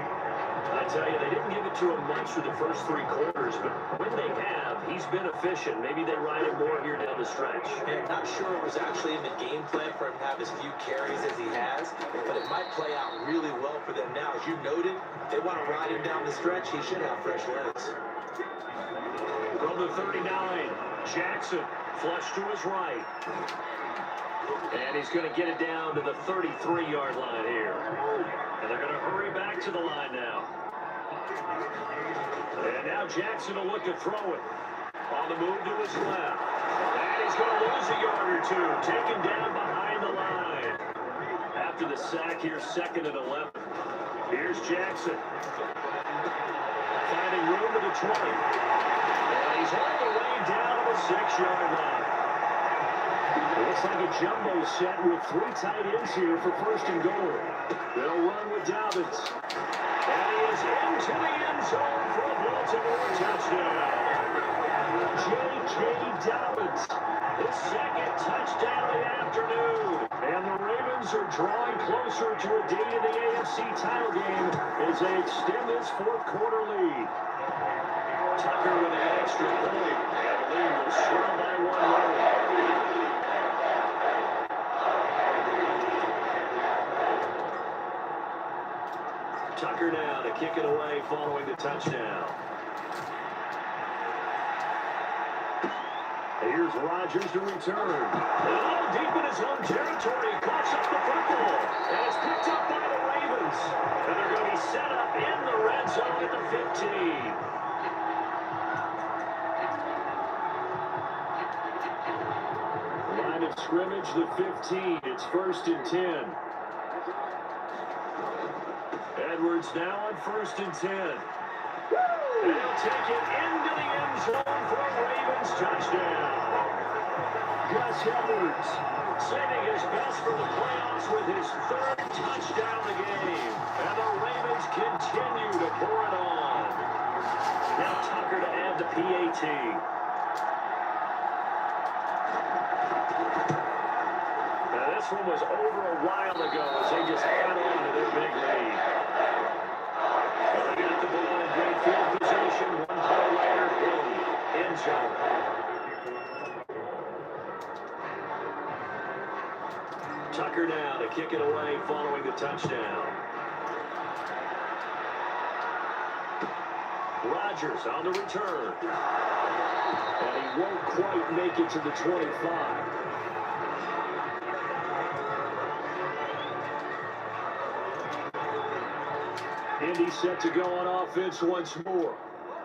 I tell you, they didn't give it to him much for the first 3 quarters, but when they have, he's been efficient. Maybe they ride him more here down the stretch. Yeah, not sure it was actually in the game plan for him to have as few carries as he has, but it might play out really well for them now. As you noted, they want to ride him down the stretch. He should have fresh legs. From the 39, Jackson flush to his right. And he's going to get it down to the 33-yard line here. And they're going to hurry back to the line now. And now Jackson will look to throw it. On the move to his left. And he's going to lose a yard or 2. Taken down behind the line. After the sack here, 2nd and 11. Here's Jackson. Finding room to the 20. And he's all the way down to the 6-yard line. It looks like a jumbo set with 3 tight ends here for 1st and goal. They'll run with Dobbins. And he is into the end zone for a Baltimore touchdown. J.K. Dobbins, his 2nd touchdown of the afternoon. And the Ravens are drawing closer to a date in the AFC title game as they extend this 4th quarter lead. Tucker with an extra point. And the lead will swell by 1 more. Tucker now to kick it away following the touchdown. Here's Rodgers to return. Oh, deep in his own territory. Coughs up the football. And it's picked up by the Ravens. And they're going to be set up in the red zone at the 15. Line of scrimmage, the 15. It's 1st and 10. Edwards now on 1st and 10. They'll take it into the end zone for a Ravens touchdown. Gus Edwards saving his best for the playoffs with his 3rd touchdown of the game. And the Ravens continue to pour it on. Now Tucker to add the PAT. Now this one was over a while ago as they just add on to their big lead. They got the ball in great field position. 1 play later, boom, end zone. Tucker now to kick it away following the touchdown. Rodgers on the return. And he won't quite make it to the 25. Indy set to go on offense once more.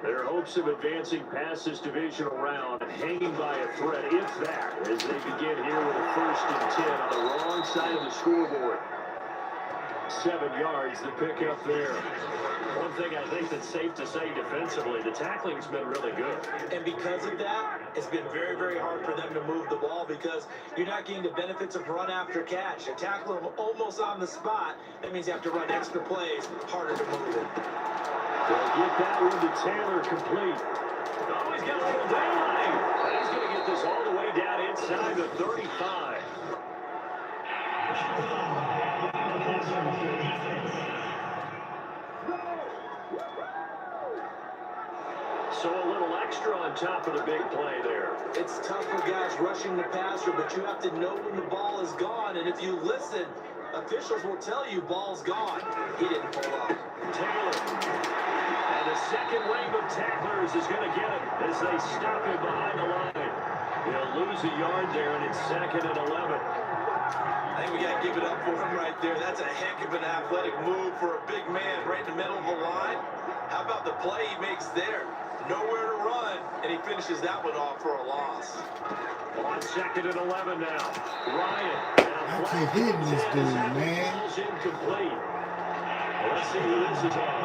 Their hopes of advancing past this divisional round hanging by a thread, if that, as they begin here with a 1st and 10 on the wrong side of the scoreboard. 7 yards to pick up there. One thing I think that's safe to say defensively, the tackling's been really good. And because of that, it's been very, very hard for them to move the ball because you're not getting the benefits of run after catch. You tackle them almost on the spot. That means you have to run extra plays, harder to move it. They'll get that one to Taylor complete. Oh, he's got a little daylight. He's going to get this all the way down inside the 35. So a little extra on top of the big play there. It's tough for guys rushing the passer, but you have to know when the ball is gone. And if you listen, officials will tell you ball's gone. He didn't pull up. Taylor. And the second wave of tacklers is going to get him as they stop him behind the line. He'll lose a yard there, and it's 2nd and 11. I think we got to give it up for him right there. That's a heck of an athletic move for a big man right in the middle of the line. How about the play he makes there? Nowhere to run, and he finishes that one off for a loss. On 2nd and 11 now. Ryan. I keep hitting this dude, man. Ball's incomplete. Let's see who this is on.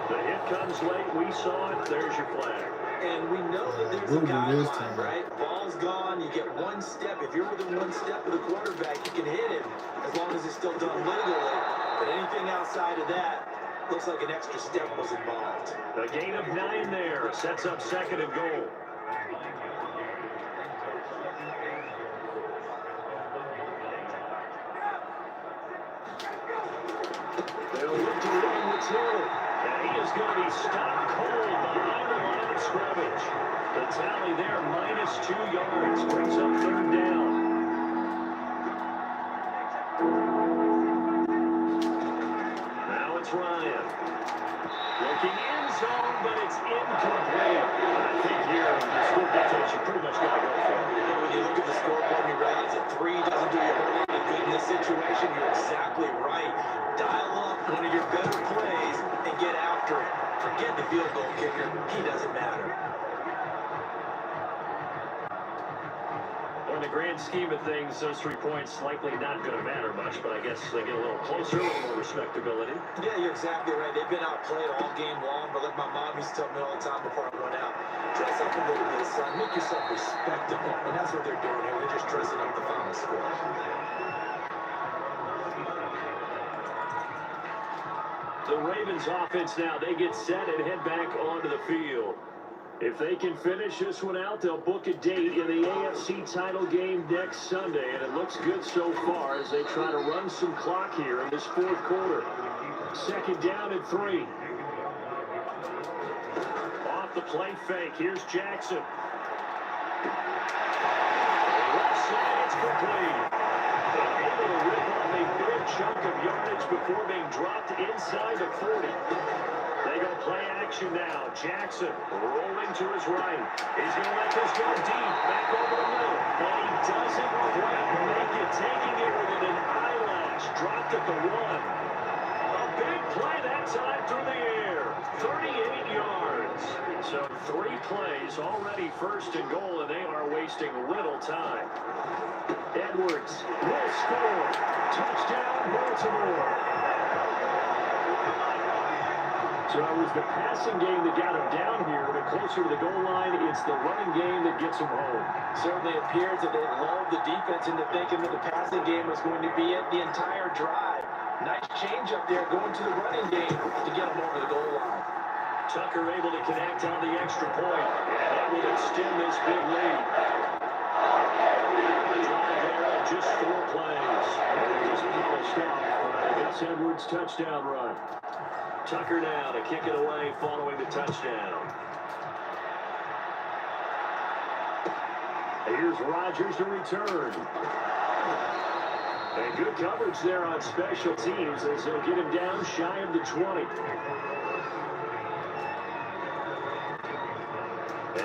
The hit comes late. We saw it. There's your flag. And we know that there's a guideline, right? Ball's gone, you get one step. If you're within one step of the quarterback, you can hit him as long as it's still done legally. But anything outside of that, looks like an extra step was involved. A gain of 9 there. Sets up 2nd and goal. They'll look to run with Taylor. And he is going to be stopped cold behind the line of scrimmage. The tally there, -2 yards, brings up 3rd down. Now it's Ryan. Looking end zone, but it's incomplete. I think here, the score difference, you pretty much got to go for it. When you look at the scoreboard and you realize that 3 doesn't do you a whole lot of good in this situation, you're exactly right. Dial up one of your better plays and get after it. Forget the field goal kicker. He doesn't matter. In the grand scheme of things, those 3 points likely not going to matter much, but I guess they get a little closer, a little more respectability. Yeah, you're exactly right. They've been outplayed all game long, but like my mom used to tell me all the time before I went out, dress up a little bit, son. Make yourself respectable. And that's what they're doing here. They're just dressing up the final score. The Ravens offense now, they get set and head back onto the field. If they can finish this one out, they'll book a date in the AFC title game next Sunday, and it looks good so far as they try to run some clock here in this 4th quarter. 2nd down and 3. Off the play fake, here's Jackson. Left side, it's complete. Able to rip off a big chunk of yardage before being dropped inside the 40. They go play action now. Jackson rolling to his right. He's going to let this go deep. Back over the middle. But he doesn't quite make it. Taking it within an eyelash. Dropped at the 1. A big play that time through the air. 38 yards. So 3 plays already 1st and goal, and they are wasting little time. Edwards will score. Touchdown, Baltimore. So it was the passing game that got him down here, but closer to the goal line, it's the running game that gets him home. Certainly appears that they lulled the defense into thinking that the passing game was going to be it the entire drive. Nice change up there going to the running game to get him over the goal line. Tucker able to connect on the extra point, and that will extend this big lead. Drive there of just 4 plays. Just polished off by Gus Edwards' touchdown run. Tucker now to kick it away following the touchdown. Here's Rodgers to return. And good coverage there on special teams as they'll get him down shy of the 20.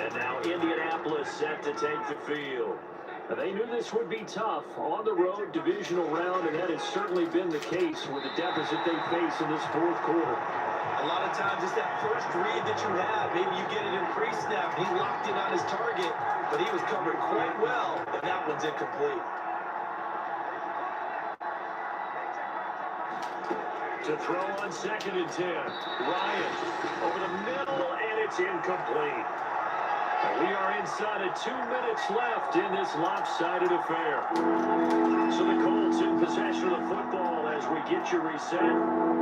And now Indianapolis set to take the field. They knew this would be tough on the road divisional round, and that has certainly been the case with the deficit they face in this 4th quarter. I A lot of times it's that first read that you have. Maybe you get it in pre-snap. He locked in on his target, but he was covered quite well, and that one's incomplete. To throw on 2nd and 10. Ryan over the middle, and it's incomplete. We are inside of 2 minutes left in this lopsided affair. So the Colts in possession of the football as we get you reset.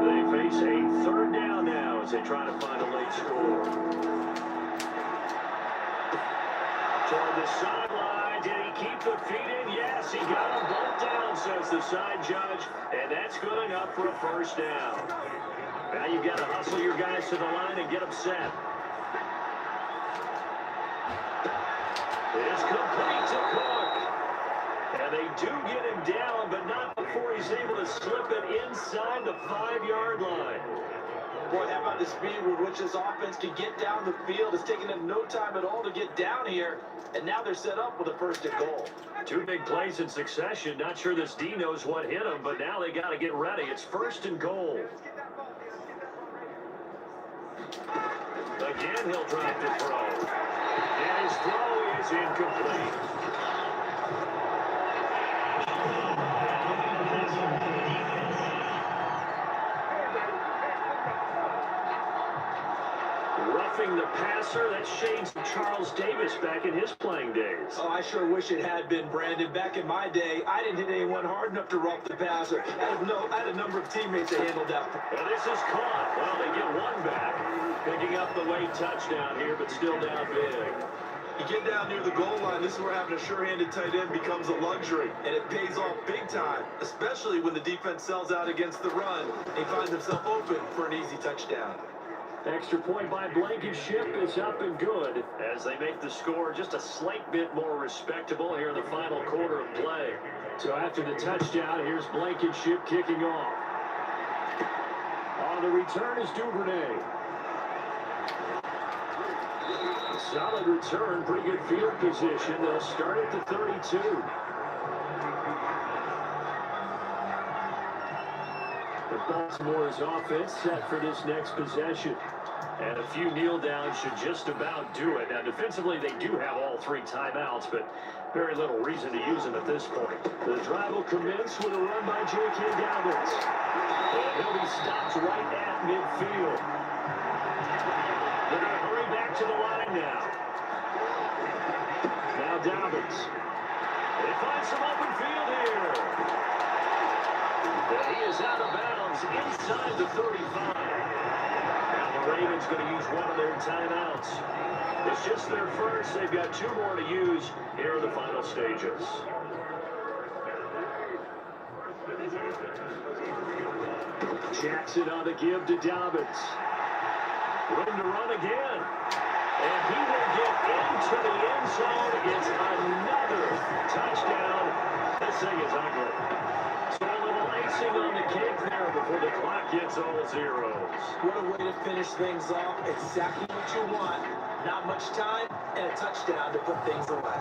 They face a 3rd down now as they try to find a late score. Toward the sideline, did he keep the feet in? Yes, he got them both down, says the side judge, and that's good enough for a 1st down. Now you've got to hustle your guys to the line and get them set. It's complete to Cook. And they do get him down, but not before he's able to slip it inside the 5-yard line. Boy, how about the speed with which this offense can get down the field? It's taken them no time at all to get down here, and now they're set up with a 1st and goal. 2 big plays in succession. Not sure this D knows what hit him, but now they got to get ready. It's 1st and goal. Again, he'll drop the throw. And his throw is incomplete. Roughing the passer, that's shades of Charles Davis back in his playing days. Oh, I sure wish it had been, Brandon. Back in my day, I didn't hit anyone hard enough to rough the passer. I had a number of teammates that handled that. And this is caught. Well, they get one back. Picking up the late touchdown here, but still down big. You get down near the goal line, this is where having a sure-handed tight end becomes a luxury, and it pays off big time, especially when the defense sells out against the run and he finds himself open for an easy touchdown. Extra point by Blankenship is up and good as they make the score just a slight bit more respectable here in the final quarter of play. So after the touchdown, here's Blankenship kicking off. On the return is Duvernay. Solid return, pretty good field position. They'll start at the 32. The Baltimore's offense set for this next possession. And a few kneel downs should just about do it. Now, defensively, they do have all 3 timeouts, but very little reason to use them at this point. The drive will commence with a run by J.K. Dobbins. And he'll be stopped right at midfield. They're going to hurry back to the line now. Now Dobbins. They find some open field here. And he is out of bounds inside the 35. Now the Ravens going to use one of their timeouts. It's just their first. They've got 2 more to use here in the final stages. Jackson on the give to Dobbins. Room to run again. And he will get into the end zone. It's another touchdown. This thing is ugly. So a little icing on the cake there before the clock gets all zeros. What a way to finish things off. Exactly what you want. Not much time and a touchdown to put things away.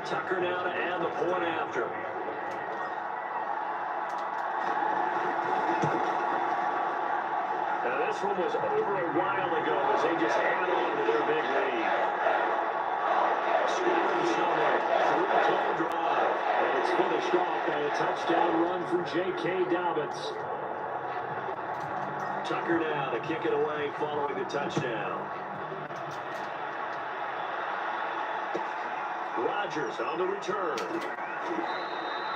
Tucker now to add the point after. Now this one was over a while ago as they just add on to their big lead. Scoring somewhere. 3-play drive. And it's finished off by a touchdown run from J.K. Dobbins. Tucker now to kick it away following the touchdown. Rodgers on the return.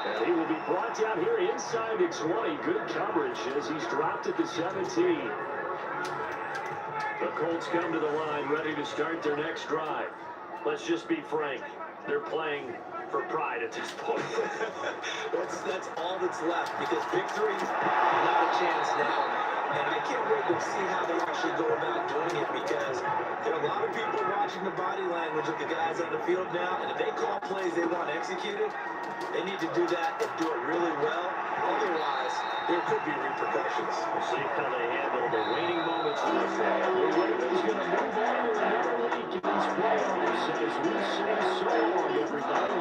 And he will be brought down here inside the 20. Good coverage as he's dropped at the 17. The Colts come to the line ready to start their next drive. Let's just be frank. They're playing for pride at this point. That's all that's left because victory, not a chance now. And I can't wait to see how they actually go about doing it because there are a lot of people watching the body language of the guys on the field now, and if they call plays they want executed, they need to do that and do it really well. Otherwise, there could be repercussions. We'll see how they handle the waning moments of the game. The Ravens going to move on to another week in these playoffs as we say so long, everybody.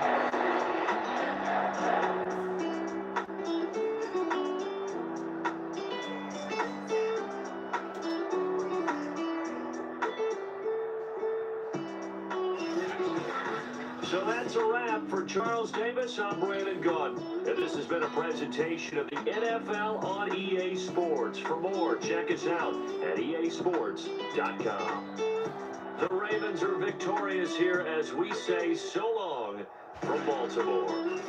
So that's a wrap for Charles Davis. I'm Brandon Gunn. And this has been a presentation of the NFL on EA Sports. For more, check us out at easports.com. The Ravens are victorious here as we say so long from Baltimore.